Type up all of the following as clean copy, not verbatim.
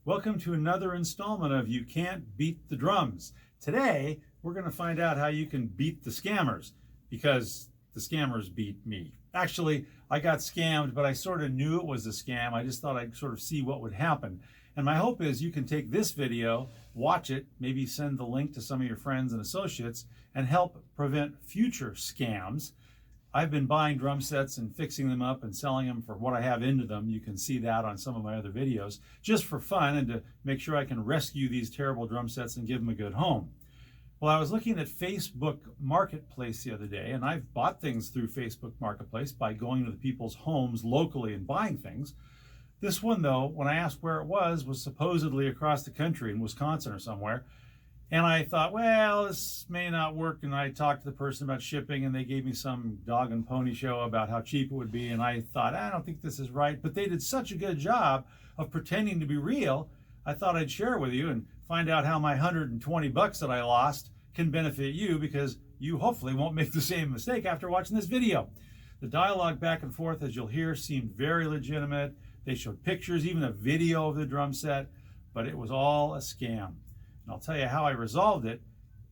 Welcome to another installment of You Can't Beat the Drums. Today, we're going to find out how you can beat the scammers, because the scammers beat me. Actually, I got scammed, but I sort of knew it was a scam. I just thought I'd sort of see what would happen. And my hope is you can take this video, watch it, maybe send the link to some of your friends and associates, and help prevent future scams. I've been buying drum sets and fixing them up and selling them for what I have into them. You can see that on some of my other videos, just for fun and to make sure I can rescue these terrible drum sets and give them a good home. Well, I was looking at Facebook Marketplace the other day, and I've bought things through Facebook Marketplace by going to the people's homes locally and buying things. This one, though, when I asked where it was supposedly across the country in Wisconsin or somewhere. And I thought, well, this may not work. And I talked to the person about shipping, and they gave me some dog and pony show about how cheap it would be. And I thought, I don't think this is right. But they did such a good job of pretending to be real. I thought I'd share with you and find out how my $120 that I lost can benefit you, because you hopefully won't make the same mistake after watching this video. The dialogue back and forth, as you'll hear, seemed very legitimate. They showed pictures, even a video of the drum set, but it was all a scam. And I'll tell you how I resolved it,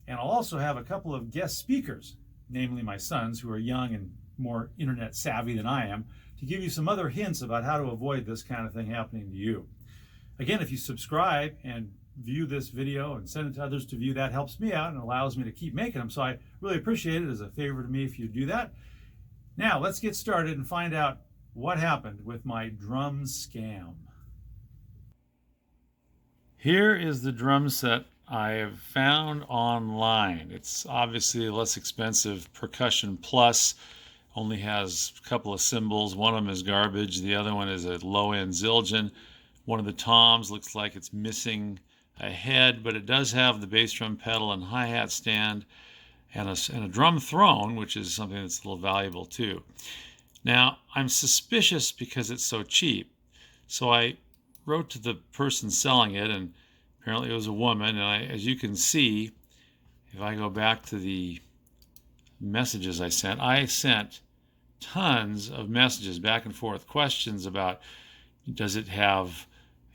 and I'll also have a couple of guest speakers, namely my sons, who are young and more internet savvy than I am, to give you some other hints about how to avoid this kind of thing happening to you. Again, if you subscribe and view this video and send it to others to view, that helps me out and allows me to keep making them. So I really appreciate it as a favor to me if you do that. Now, let's get started and find out what happened with my drum scam. Here is the drum set I have found online. It's obviously less expensive. Percussion Plus only has a couple of cymbals. One of them is garbage. The other one is a low-end Zildjian. One of the toms looks like it's missing a head, but it does have the bass drum pedal and hi-hat stand and a drum throne, which is something that's a little valuable too. Now, I'm suspicious because it's so cheap. So I wrote to the person selling it, and apparently it was a woman. And as you can see, if I go back to the messages I sent tons of messages back and forth, questions about, does it have,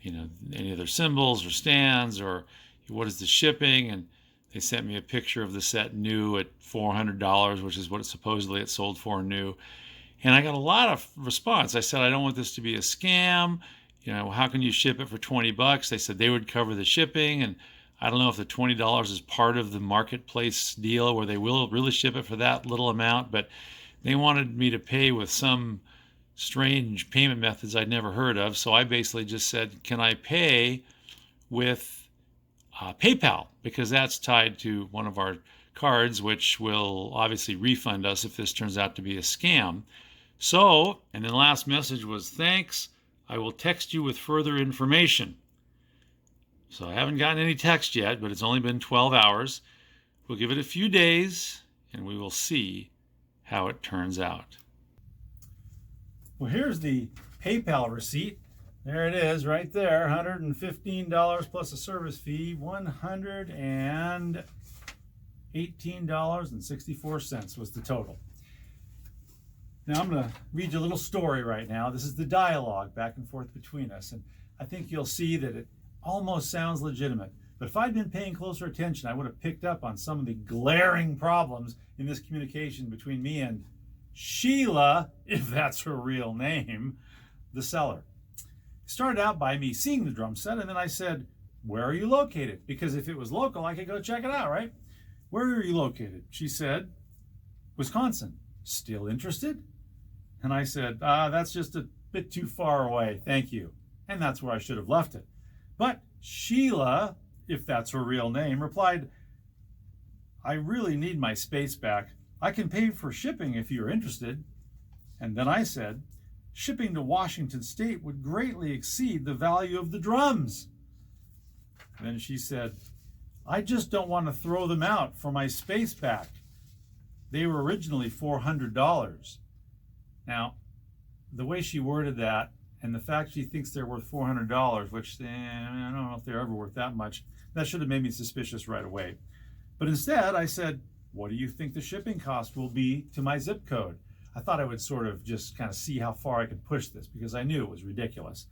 any other cymbals or stands, or what is the shipping? And they sent me a picture of the set new at $400, which is what supposedly it sold for new. And I got a lot of response. I said, I don't want this to be a scam. How can you ship it for $20? They said they would cover the shipping. And I don't know if the $20 is part of the marketplace deal where they will really ship it for that little amount, but they wanted me to pay with some strange payment methods I'd never heard of. So I basically just said, can I pay with PayPal? Because that's tied to one of our cards, which will obviously refund us if this turns out to be a scam. So, and then the last message was, thanks, I will text you with further information. So I haven't gotten any text yet, but it's only been 12 hours. We'll give it a few days and we will see how it turns out. Well, here's the PayPal receipt. There it is right there, $115 plus a service fee, $118.64 was the total. Now I'm going to read you a little story right now. This is the dialogue back and forth between us, and I think you'll see that it almost sounds legitimate. But if I'd been paying closer attention, I would have picked up on some of the glaring problems in this communication between me and Sheila, if that's her real name, the seller. It started out by me seeing the drum set, and then I said, where are you located? Because if it was local, I could go check it out, right? Where are you located? She said, Wisconsin. Still interested? And I said, that's just a bit too far away, thank you. And that's where I should have left it. But Sheila, if that's her real name, replied, I really need my space back. I can pay for shipping if you're interested. And then I said, shipping to Washington State would greatly exceed the value of the drums. Then she said, I just don't want to throw them out for my space back. They were originally $400. Now, the way she worded that, and the fact she thinks they're worth $400, which I don't know if they're ever worth that much, that should have made me suspicious right away. But instead, I said, what do you think the shipping cost will be to my zip code? I thought I would sort of just kind of see how far I could push this because I knew it was ridiculous.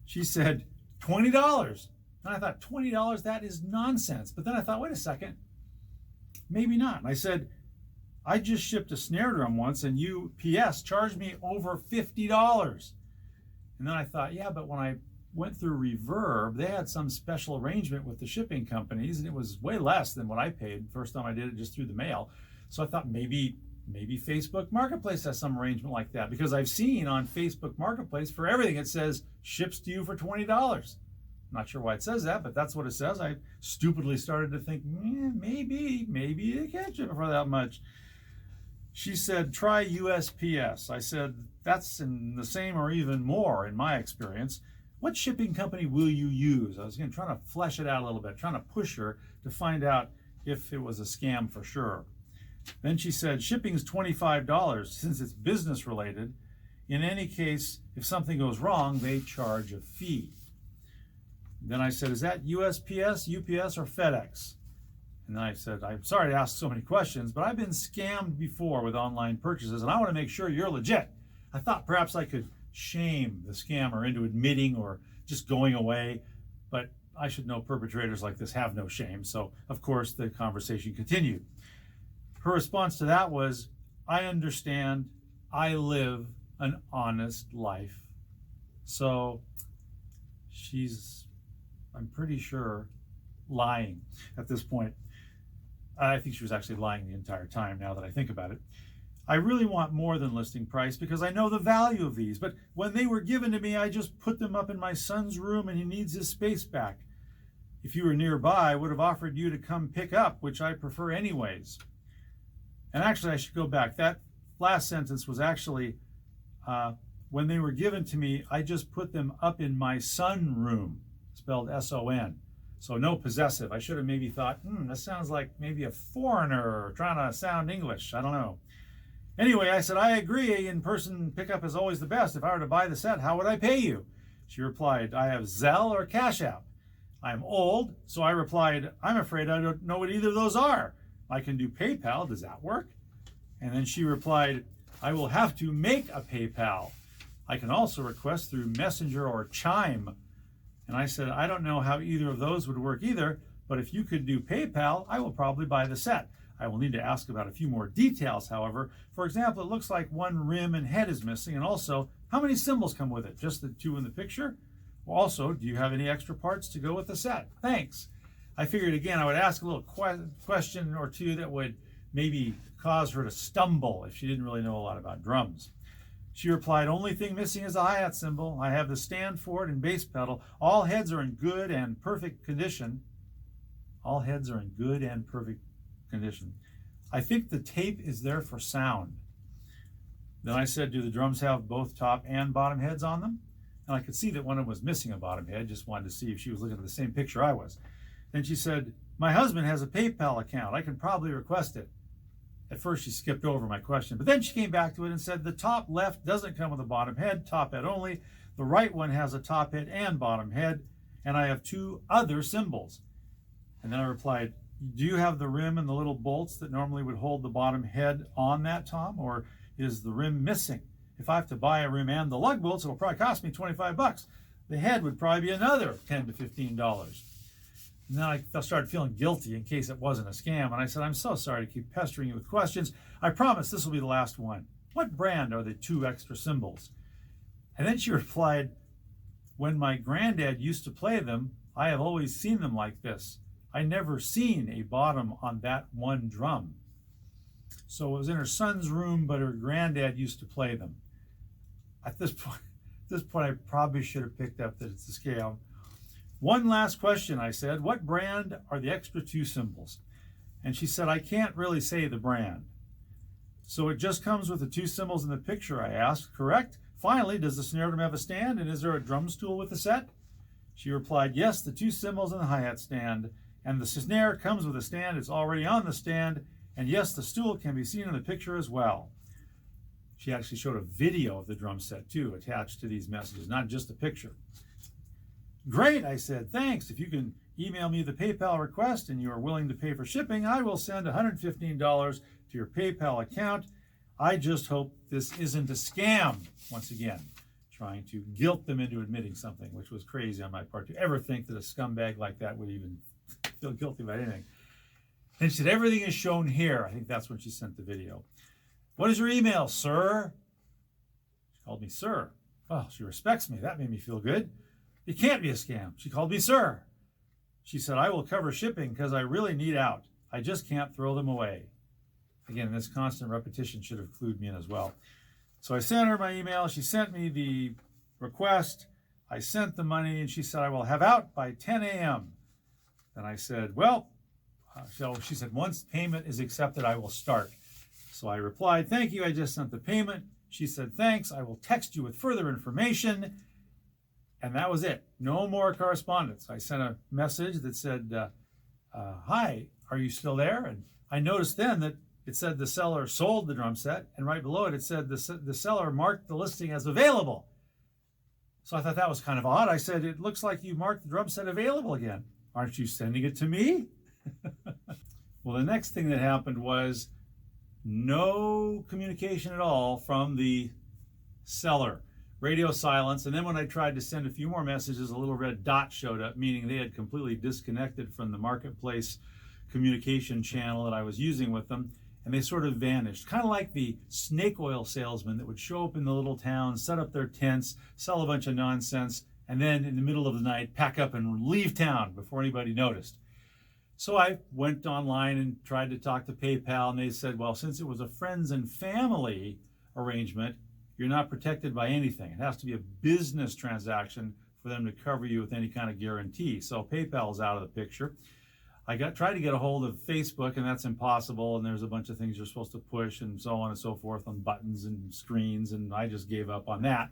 She said, $20. And I thought, $20, that is nonsense. But then I thought, wait a second, maybe not. And I said, I just shipped a snare drum once and UPS charged me over $50. And then I thought, yeah, but when I went through Reverb, they had some special arrangement with the shipping companies, and it was way less than what I paid the first time I did it just through the mail. So I thought maybe Facebook Marketplace has some arrangement like that, because I've seen on Facebook Marketplace for everything it says ships to you for $20. Not sure why it says that, but that's what it says. I stupidly started to think, maybe they can't ship it for that much. She said, try USPS. I said, that's in the same or even more in my experience. What shipping company will you use? I was trying to flesh it out a little bit, trying to push her to find out if it was a scam for sure. Then she said, shipping's $25 since it's business related. In any case, if something goes wrong, they charge a fee. Then I said, is that USPS, UPS, or FedEx? And then I said, I'm sorry to ask so many questions, but I've been scammed before with online purchases, and I want to make sure you're legit. I thought perhaps I could shame the scammer into admitting or just going away, but I should know perpetrators like this have no shame. So, of course, the conversation continued. Her response to that was, I understand. I live an honest life. So she's, I'm pretty sure, lying at this point. I think she was actually lying the entire time now that I think about it. I really want more than listing price because I know the value of these, but when they were given to me, I just put them up in my son's room and he needs his space back. If you were nearby, I would have offered you to come pick up, which I prefer anyways. And actually, I should go back. That last sentence was actually, when they were given to me, I just put them up in my son room, spelled S-O-N. So no possessive. I should have maybe thought, that sounds like maybe a foreigner trying to sound English. I don't know. Anyway, I said, I agree. In-person pickup is always the best. If I were to buy the set, how would I pay you? She replied, I have Zelle or Cash App. I'm old, so I replied, I'm afraid I don't know what either of those are. I can do PayPal. Does that work? And then she replied, I will have to make a PayPal. I can also request through Messenger or Chime. And I said, I don't know how either of those would work either, but if you could do PayPal, I will probably buy the set. I will need to ask about a few more details, however. For example, it looks like one rim and head is missing, and also, how many cymbals come with it? Just the two in the picture? Also, do you have any extra parts to go with the set? Thanks. I figured, again, I would ask a little question or two that would maybe cause her to stumble if she didn't really know a lot about drums. She replied, only thing missing is a hi-hat cymbal. I have the stand for it and bass pedal. All heads are in good and perfect condition. All heads are in good and perfect condition. I think the tape is there for sound. Then I said, do the drums have both top and bottom heads on them? And I could see that one of them was missing a bottom head. Just wanted to see if she was looking at the same picture I was. Then she said, my husband has a PayPal account. I can probably request it. At first she skipped over my question, but then she came back to it and said the top left doesn't come with a bottom head, top head only. The right one has a top head and bottom head, and I have two other cymbals. And then I replied, do you have the rim and the little bolts that normally would hold the bottom head on that, Tom? Or is the rim missing? If I have to buy a rim and the lug bolts, it'll probably cost me $25. The head would probably be another $10 to $15. And then I started feeling guilty in case it wasn't a scam. And I said, I'm so sorry to keep pestering you with questions. I promise this will be the last one. What brand are the two extra cymbals? And then she replied, when my granddad used to play them, I have always seen them like this. I never seen a bottom on that one drum. So it was in her son's room, but her granddad used to play them. At this point, I probably should have picked up that it's a scam. One last question, I said. What brand are the extra two cymbals? And she said, I can't really say the brand. So it just comes with the two cymbals in the picture, I asked. Correct? Finally, does the snare drum have a stand, and is there a drum stool with the set? She replied, yes, the two cymbals and the hi-hat stand. And the snare comes with a stand. It's already on the stand. And yes, the stool can be seen in the picture as well. She actually showed a video of the drum set, too, attached to these messages, not just a picture. Great, I said, thanks. If you can email me the PayPal request and you are willing to pay for shipping, I will send $115 to your PayPal account. I just hope this isn't a scam. Once again, she trying to guilt them into admitting something, which was crazy on my part to ever think that a scumbag like that would even feel guilty about anything. And she said, everything is shown here. I think that's when she sent the video. What is your email, sir? She called me sir. Well, she respects me. That made me feel good. It can't be a scam. She called me sir. She said, I will cover shipping because I really need out. I just can't throw them away. Again, this constant repetition should have clued me in as well. So I sent her my email. She sent me the request. I sent the money, and she said, I will have out by 10 a.m. And I said, well, so she said, once payment is accepted, I will start. So I replied, thank you. I just sent the payment. She said, thanks. I will text you with further information. And that was it. No more correspondence. I sent a message that said, hi, are you still there? And I noticed then that it said the seller sold the drum set, and right below it, it said the seller marked the listing as available. So I thought that was kind of odd. I said, it looks like you marked the drum set available again. Aren't you sending it to me? Well, the next thing that happened was no communication at all from the seller. Radio silence. And then when I tried to send a few more messages, a little red dot showed up, meaning they had completely disconnected from the marketplace communication channel that I was using with them. And they sort of vanished, kind of like the snake oil salesman that would show up in the little town, set up their tents, sell a bunch of nonsense, and then in the middle of the night, pack up and leave town before anybody noticed. So I went online and tried to talk to PayPal, and they said, well, since it was a friends and family arrangement, you're not protected by anything. It has to be a business transaction for them to cover you with any kind of guarantee. So PayPal is out of the picture. I tried to get a hold of Facebook, and that's impossible, and there's a bunch of things you're supposed to push and so on and so forth on buttons and screens, and I just gave up on that.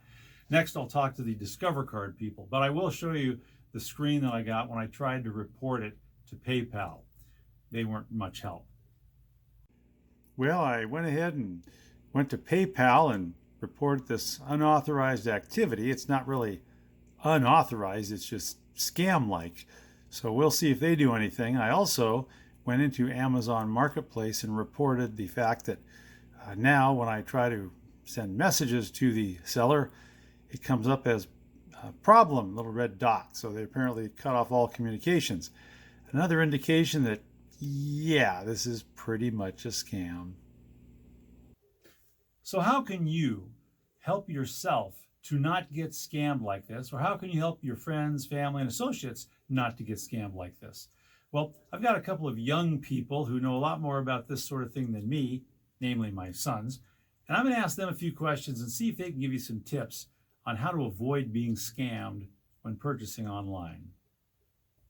Next, I'll talk to the Discover Card people, but I will show you the screen that I got when I tried to report it to PayPal. They weren't much help. Well, I went ahead and went to PayPal and reported this unauthorized activity. It's not really unauthorized, it's just scam-like. So we'll see if they do anything. I also went into Amazon Marketplace and reported the fact that now when I try to send messages to the seller, it comes up as a problem, little red dot. So they apparently cut off all communications. Another indication that, yeah, this is pretty much a scam. So how can you help yourself to not get scammed like this? Or how can you help your friends, family, and associates not to get scammed like this? Well, I've got a couple of young people who know a lot more about this sort of thing than me, namely my sons. And I'm going to ask them a few questions and see if they can give you some tips on how to avoid being scammed when purchasing online.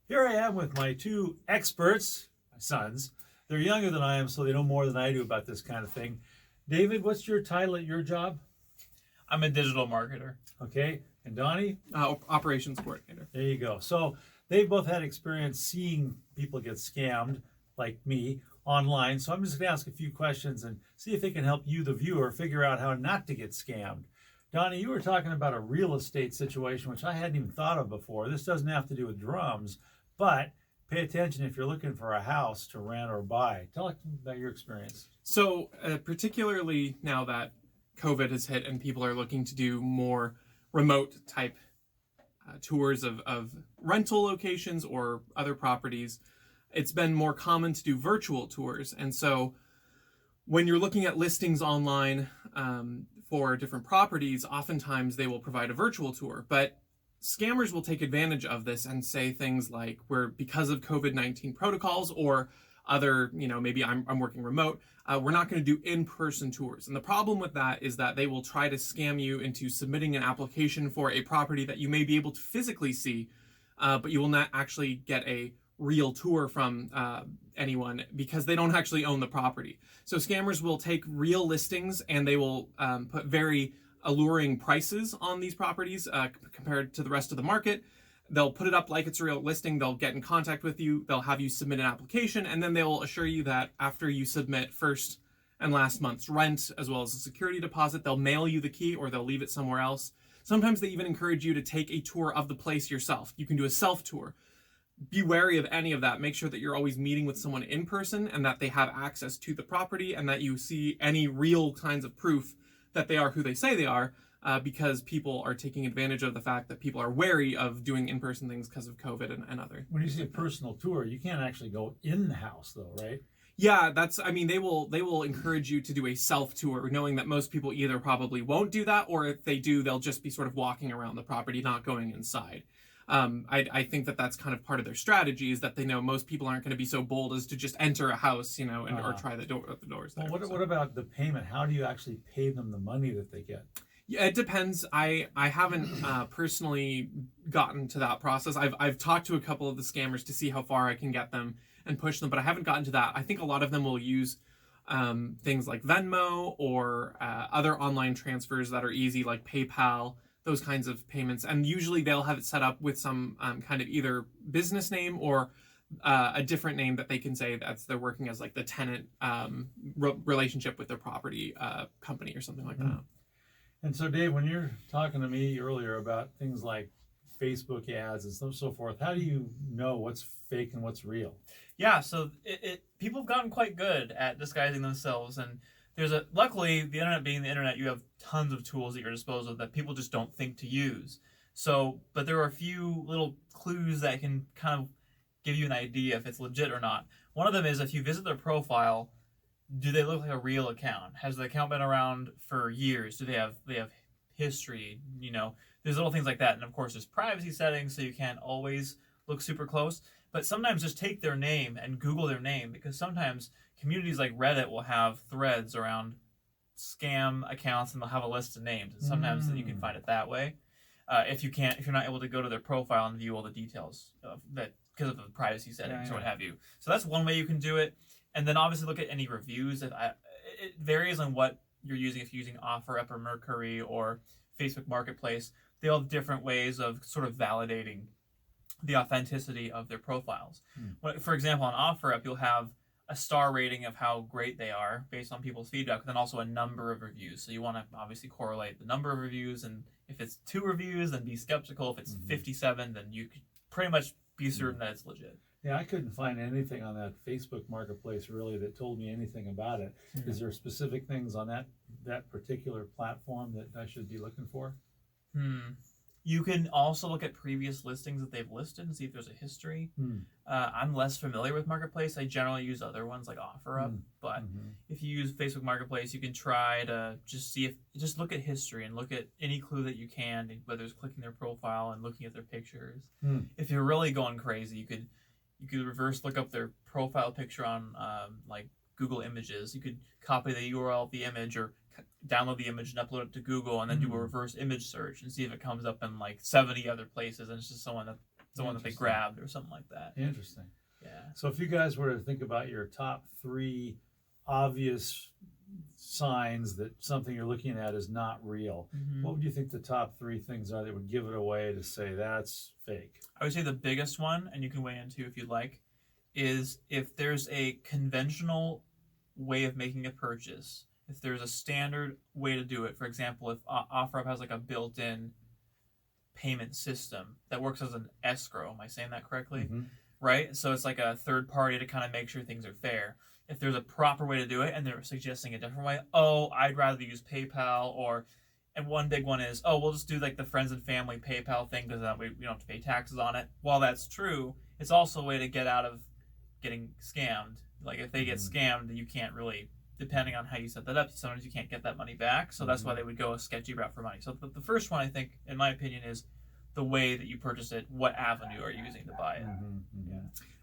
Here I am with my two experts, my sons. They're younger than I am, so they know more than I do about this kind of thing. David, what's your title at your job? I'm a digital marketer. Okay. And Donnie? Operations coordinator. There you go. So they've both had experience seeing people get scammed, like me, online. So I'm just going to ask a few questions and see if they can help you, the viewer, figure out how not to get scammed. Donnie, you were talking about a real estate situation, which I hadn't even thought of before. This doesn't have to do with drums, but pay attention if you're looking for a house to rent or buy. Tell us about your experience. So particularly now that COVID has hit and people are looking to do more remote type tours of rental locations or other properties, it's been more common to do virtual tours. And so when you're looking at listings online for different properties, oftentimes they will provide a virtual tour. But scammers will take advantage of this and say things like, because of COVID-19 protocols or other, maybe I'm working remote, we're not going to do in-person tours. And the problem with that is that they will try to scam you into submitting an application for a property that you may be able to physically see, but you will not actually get a real tour from anyone because they don't actually own the property. So scammers will take real listings and they will put very alluring prices on these properties compared to the rest of the market. They'll put it up like it's a real listing. They'll get in contact with you. They'll have you submit an application, and then they'll assure you that after you submit first and last month's rent, as well as a security deposit, they'll mail you the key or they'll leave it somewhere else. Sometimes they even encourage you to take a tour of the place yourself. You can do a self-tour. Be wary of any of that. Make sure that you're always meeting with someone in person and that they have access to the property and that you see any real kinds of proof that they are who they say they are because people are taking advantage of the fact that people are wary of doing in-person things because of COVID and other. When you say personal tour, you can't actually go in the house though, right? Yeah, I mean, they will encourage you to do a self-tour, knowing that most people either probably won't do that, or if they do, they'll just be sort of walking around the property, not going inside. I think that that's kind of part of their strategy, is that they know most people aren't going to be so bold as to just enter a house, or try the doors there. Well, what about the payment? How do you actually pay them the money that they get? Yeah, it depends. I haven't personally gotten to that process. I've talked to a couple of the scammers to see how far I can get them and push them, but I haven't gotten to that. I think a lot of them will use things like Venmo or other online transfers that are easy, like PayPal, those kinds of payments. And usually they'll have it set up with some kind of either business name or a different name that they can say that they're working as like the tenant relationship with their property company or something like that. And so, Dave, when you're talking to me earlier about things like Facebook ads and so forth, how do you know what's fake and what's real? Yeah, so people have gotten quite good at disguising themselves, and luckily, the internet being the internet, you have tons of tools at your disposal that people just don't think to use. So, but there are a few little clues that can kind of give you an idea if it's legit or not. One of them is if you visit their profile, do they look like a real account? Has the account been around for years? Do they have history? There's little things like that, and of course, there's privacy settings, so you can't always look super close. But sometimes just take their name and Google their name, because sometimes communities like Reddit will have threads around scam accounts, and they'll have a list of names. And sometimes you can find it that way. If you're not able to go to their profile and view all the details of that because of the privacy settings or what have you. So that's one way you can do it. And then obviously look at any reviews. It varies on what you're using. If you're using OfferUp or Mercury or Facebook Marketplace, they all have different ways of sort of validating the authenticity of their profiles. For example, on OfferUp, you'll have a star rating of how great they are based on people's feedback, but then also a number of reviews. So you want to obviously correlate the number of reviews, and if it's 2 reviews, then be skeptical. If it's 57, then you could pretty much be certain that it's legit. Yeah, I couldn't find anything on that Facebook Marketplace really that told me anything about it. Is there specific things on that particular platform that I should be looking for? You can also look at previous listings that they've listed and see if there's a history. I'm less familiar with Marketplace. I generally use other ones like OfferUp, but if you use Facebook Marketplace, you can try to just look at history and look at any clue that you can, whether it's clicking their profile and looking at their pictures. If you're really going crazy, you could reverse look up their profile picture on like Google Images. You could copy the URL of the image or download the image and upload it to Google, and then do a reverse image search and see if it comes up in like 70 other places, and it's just someone that they grabbed or something like that. Interesting. Yeah. So if you guys were to think about your top 3 obvious signs that something you're looking at is not real, what would you think the top 3 things are that would give it away to say that's fake? I would say the biggest one, and you can weigh in too if you'd like, is if there's a conventional way of making a purchase. If there's a standard way to do it, for example, if OfferUp has like a built-in payment system that works as an escrow, am I saying that correctly? Right? So it's like a third party to kind of make sure things are fair. If there's a proper way to do it and they're suggesting a different way, I'd rather use PayPal, and one big one is, we'll just do like the friends and family PayPal thing because we don't have to pay taxes on it. While that's true, it's also a way to get out of getting scammed. Like if they get scammed, you can't really, depending on how you set that up, sometimes you can't get that money back. So that's why they would go a sketchy route for money. So the first one, I think, in my opinion, is the way that you purchase it. What avenue are you using to buy it?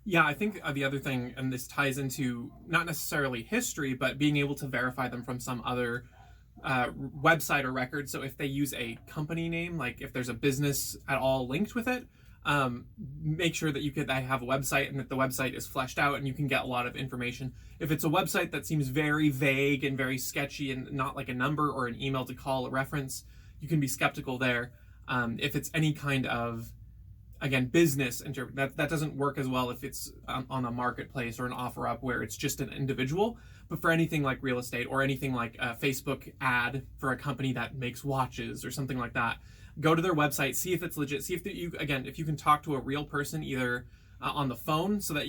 Yeah, I think the other thing, and this ties into not necessarily history, but being able to verify them from some other website or record. So if they use a company name, like if there's a business at all linked with it, make sure that they have a website and that the website is fleshed out and you can get a lot of information. If it's a website that seems very vague and very sketchy and not like a number or an email to call a reference, you can be skeptical there. If it's any kind of, again, business, that doesn't work as well if it's on a marketplace or an OfferUp where it's just an individual. But for anything like real estate or anything like a Facebook ad for a company that makes watches or something like that, go to their website, see if it's legit, see if if you can talk to a real person, either on the phone, so that,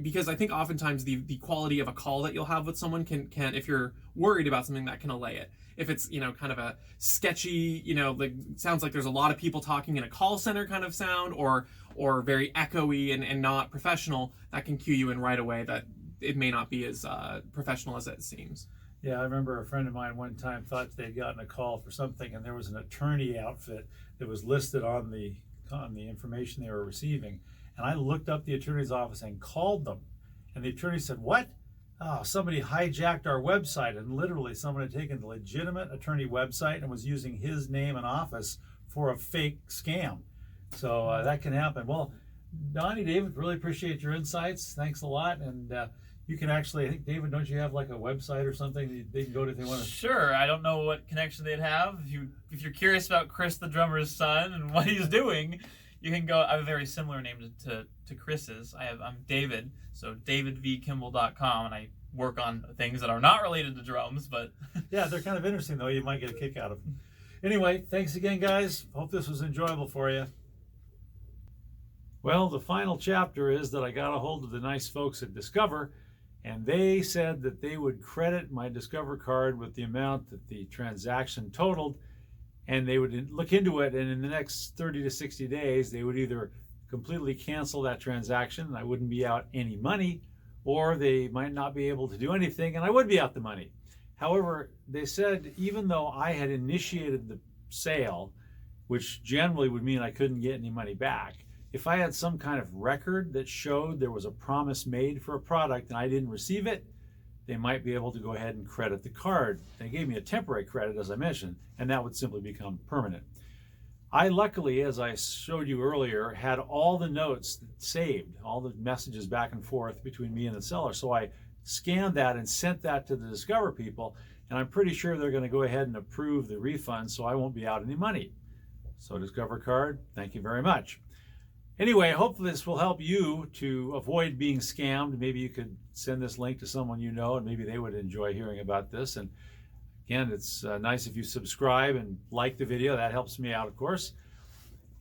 because I think oftentimes the quality of a call that you'll have with someone can if you're worried about something, that can allay it. If it's, kind of a sketchy, like sounds like there's a lot of people talking in a call center kind of sound, or very echoey and not professional, that can cue you in right away that it may not be as professional as it seems. Yeah, I remember a friend of mine one time thought they'd gotten a call for something, and there was an attorney outfit that was listed on the information they were receiving. And I looked up the attorney's office and called them. And the attorney said, "What? Oh, somebody hijacked our website." And literally someone had taken the legitimate attorney website and was using his name and office for a fake scam. So that can happen. Well, Donnie, David, really appreciate your insights. Thanks a lot. And you can actually, I think, David, don't you have like a website or something they can go to if they want to? Sure. I don't know what connection they'd have. If you're curious about Chris, the drummer's son, and what he's doing, you can go. I have a very similar name to Chris's. I'm David, so davidvkimball.com, and I work on things that are not related to drums, but yeah, they're kind of interesting though. You might get a kick out of them. Anyway, thanks again, guys. Hope this was enjoyable for you. Well, the final chapter is that I got a hold of the nice folks at Discover, and they said that they would credit my Discover card with the amount that the transaction totaled, and they would look into it, and in the next 30 to 60 days, they would either completely cancel that transaction and I wouldn't be out any money, or they might not be able to do anything and I would be out the money. However, they said even though I had initiated the sale, which generally would mean I couldn't get any money back, if I had some kind of record that showed there was a promise made for a product and I didn't receive it, they might be able to go ahead and credit the card. They gave me a temporary credit, as I mentioned, and that would simply become permanent. I luckily, as I showed you earlier, had all the notes saved, all the messages back and forth between me and the seller. So I scanned that and sent that to the Discover people, and I'm pretty sure they're going to go ahead and approve the refund, so I won't be out any money. So Discover card, thank you very much. Anyway, hopefully this will help you to avoid being scammed. Maybe you could send this link to someone you know, and maybe they would enjoy hearing about this. And again, it's nice if you subscribe and like the video. That helps me out, of course.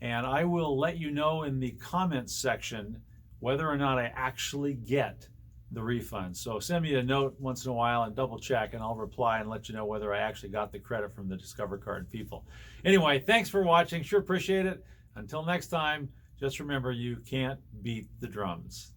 And I will let you know in the comments section whether or not I actually get the refund. So send me a note once in a while and double check, and I'll reply and let you know whether I actually got the credit from the Discover card people. Anyway, thanks for watching. Sure appreciate it. Until next time, just remember, you can't beat the drums.